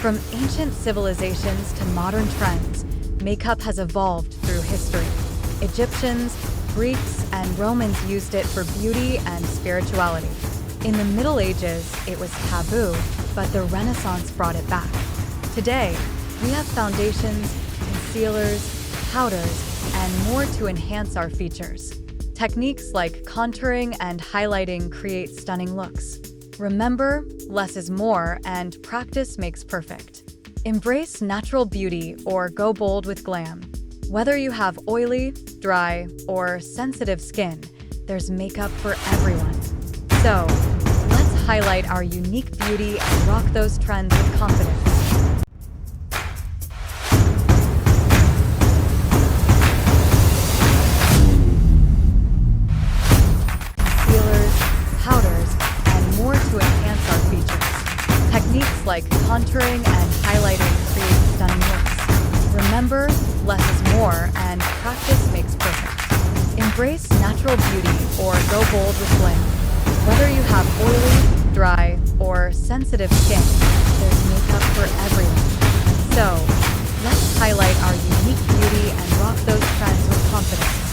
From ancient civilizations to modern trends, makeup has evolved through history. Egyptians, Greeks, and Romans used it for beauty and spirituality. In the Middle Ages, it was taboo, but the Renaissance brought it back. Today, we have foundations, concealers, powders, and more to enhance our features. Techniques like contouring and highlighting create stunning looks. Remember, less is more, and practice makes perfect. Embrace natural beauty or go bold with glam. Whether you have oily, dry, or sensitive skin, there's makeup for everyone. So, let's highlight our unique beauty and rock those trends with confidence. To enhance our features. Techniques like contouring and highlighting create stunning looks. Remember, less is more, and practice makes perfect. Embrace natural beauty or go bold with glam. Whether you have oily, dry, or sensitive skin, there's makeup for everyone. So, let's highlight our unique beauty and rock those trends with confidence.